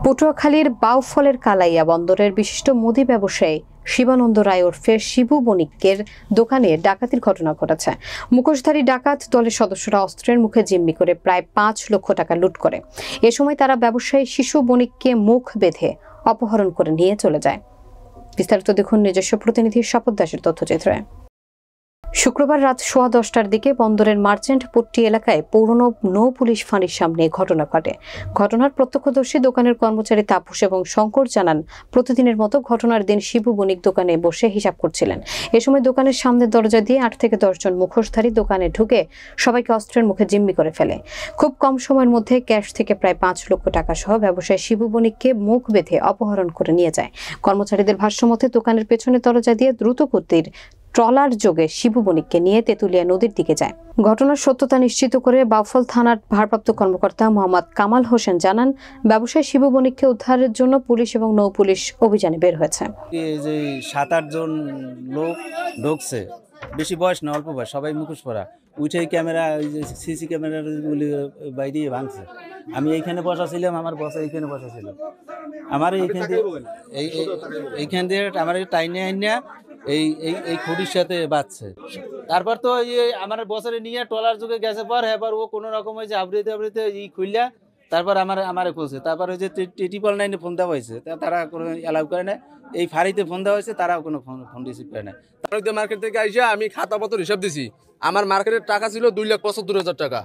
পটুয়াখালীর বাউফলের কালাইয়া বন্দরের বিশিষ্ট মুদি ব্যবসায়ী শিবানন্দ রায় ওরফে শিবু বণিকের দোকানে ডাকাতির ঘটনা ঘটেছে। মুখোশধারী ডাকাত দলের সদস্যরা অস্ত্রের মুখে জিম্মি করে প্রায় ৫ লক্ষ টাকা লুট করে। এ সময় তারা ব্যবসায়ী শিশু বণিককে মুখ বেঁধে অপহরণ করে নিয়ে চলে যায়। বিস্তারিত দেখুন নিজস্ব প্রতিনিধি শপথ দাসের তথ্যচিত্রে। শুক্রবার রাত 10:15টার দিকে বন্দরের মার্চেন্ট পট্টি এলাকায় পৌর নৌ পুলিশ ফাঁড়ির সামনে ঘটনা ঘটে। ঘটনার প্রত্যক্ষদর্শী দোকানের কর্মচারী তাপস এবং শঙ্কর জানান, প্রতিদিনের মতো ঘটনার দিন শিবু বণিক দোকানে বসে হিসাব করছিলেন। এ সময় দোকানের সামনের দরজা দিয়ে 8 থেকে 10 জন মুখোশধারী দোকানে ঢুকে সবাইকে অস্ত্রের মুখে জিম্মি করে ফেলে। খুব কম সময়ের মধ্যে ক্যাশ থেকে প্রায় 5 লক্ষ টাকা সহ ব্যবসায়ী শিবু বণিককে মুখ বেঁধে অপহরণ করে নিয়ে যায়। কর্মচারীদের ভাষ্যমতে দোকানের পেছনের দরজা দিয়ে দ্রুত গতির ট্রলার যোগে শিবু বণিককে নিয়ে তেঁতুলিয়া নদীর দিকে যায়। ঘটনার সত্যতা নিশ্চিত করে বাউফল থানার ভারপ্রাপ্ত কর্মকর্তা মোহাম্মদ কামাল হোসেন জানান, ব্যবসায়ী শিবু বণিককে উদ্ধারের জন্য পুলিশ এবং নৌ পুলিশ অভিযানে বের হয়েছে। এই যে 7-8 জন লোক ঢুকছে, বেশি বয়স না, অল্প বয়স, সবাই মুখোশ পরা, উঠেই ক্যামেরা, ওই যে সিসি ক্যামেরার বাইরে ভাঙছে। আমি এইখানে বসা ছিলাম, আমার বসা এইখানে বসা ছিল, আমার এইখান দিয়ে আমার টাইনে আইনা এই খুঁটির সাথে বাঁচছে। তারপর তো আমার বছরে নিয়ে ট্রলার যুগে গেছে পর, এবার ও কোনো রকম হয়েছে আবৃতে খুললা, তারপর আমারে খুলছে। তারপর ওই যে 999 ফোন দেওয়া হয়েছে, তারা কোনো অ্যালাউ করে না। এই ফাঁড়িতে ফোন দেওয়া হয়েছে, তারাও কোনো ফোন রিসিভ করে না। মার্কেট থেকে আইসা আমি খাতাপত্র হিসাব দিছি, আমার মার্কেটের টাকা ছিল 2,75,000 টাকা।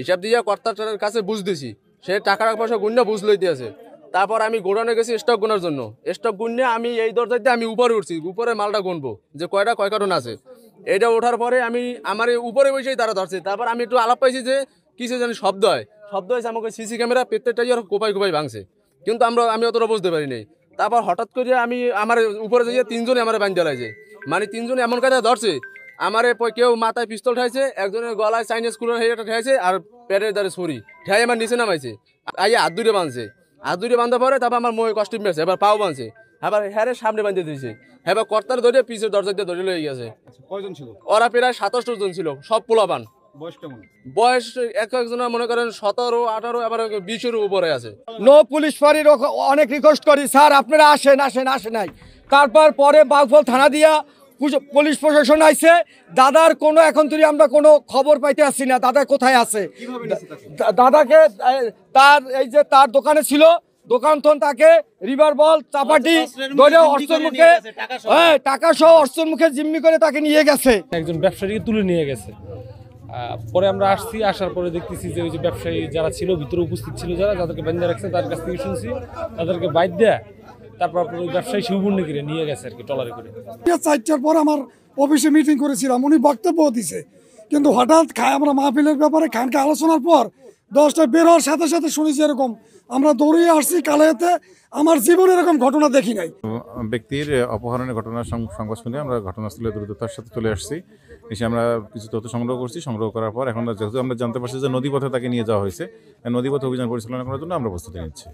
হিসাব দিয়ে কর্তার কাছে বুঝ দিছি, সে টাকার পয়সা গুণা বুঝ লইতে আছে। তারপর আমি গোডাউনে গেছি স্টক গোনার জন্য। স্টক গুণে আমি এই দরজাতে আমি উপরে উঠছি, উপরে মালটা গুনবো যে কয় কার্টন আছে। এটা ওঠার পরে আমি আমার উপরে বসেই তারা ধরছে। তারপর আমি একটু আলাপ পাইছি যে কিছু জানি শব্দ হয়েছে, আমাকে সিসি ক্যামেরা প্রত্যেকটাই আর কোপাই ভাঙছে, কিন্তু আমি অতটা বুঝতে পারি নাই। তারপর হঠাৎ করে আমার উপরে যাইয়ে 3 জনে আমার বান্ধ জ্বালাইছে, মানে 3 জনে এমন কাজে ধরছে। আমার কেউ মাথায় পিস্তল ঠাইছে, একজনের গলায় চাইনিজ কুলার হেটা ঠাইছে, আর পেটের দ্বারে ছুরি ঠাই আমার নিচে নামাইছে, আইয়া হাত দুটো বাঁধছে। হাত দুটো বাঁধা পরে তারপর আমার মহে কষ্ট মেরেছে, এবার পাও বাঁধছে, এবার হ্যাঁ সামনে বাঁধে দিয়েছে, এবার কর্তার ধরে পিছের দরজা দিয়ে ধরে লয়ে গেছে। কয়জন ছিল? ওরা প্রায় 27 জন ছিল, সব পোলাপান। বয়স কেমন? বয়স একজনের মনে করেন 17, 18, আবার 20-এর উপরে আছে। নৌ পুলিশ ফাঁড়ির অনেক রিকোয়েস্ট করি, স্যার আপনারা আসে নাই। তারপর পরে বাউফল থানা দিয়া পুলিশ প্রশাসন আইছে। দাদার কোনো এখন তুই আমরা কোনো খবর পাইতে আসছি না, দাদা কোথায় আছে। দাদাকে এই যে তার দোকানে ছিল, দোকান থন তাকে রিভার বল চাপাটি ধরে অস্ত্রের মুখে, টাকা সহ অস্ত্রের মুখে জিম্মি করে তাকে নিয়ে গেছে। একজন ব্যবসায়ীকে তুলে নিয়ে গেছে। পরে আমরা আসার পরে দেখতেছি যে ওই যে ব্যবসায়ী যারা ছিল ভিতরে উপস্থিত ছিল, যাদেরকে বেঁধে রাখছে, তাদের কাছ থেকে শুনছি তাদেরকে বাইর দেয়া, তারপর ওই ব্যবসায়ী শিবু বণিককে নিয়ে গেছে আর কি ট্রলারে করে। 4টার পর আমার অফিসে মিটিং করেছিলাম, উনি বক্তব্য দিছে, কিন্তু হঠাৎ আমরা মাহফিলের ব্যাপারে খানকে আলোচনার পর 10টা বের হওয়ার সাথে সাথে শুনেছি এরকম, আমরা দৌড়িয়ে আসছি কালাইয়াতে। আমার জীবনে এরকম ঘটনা দেখি নাই। ব্যক্তির অপহরণের ঘটনার সংবাদ শুনে আমরা ঘটনাস্থলে দ্রুততার সাথে চলে আসছি। এসে আমরা কিছু তথ্য সংগ্রহ করার পর এখন যেহেতু আমরা জানতে পারছি যে নদীপথে তাকে নিয়ে যাওয়া হয়েছে, নদীপথে অভিযান পরিচালনা করার জন্য আমরা প্রস্তুতি নিচ্ছি।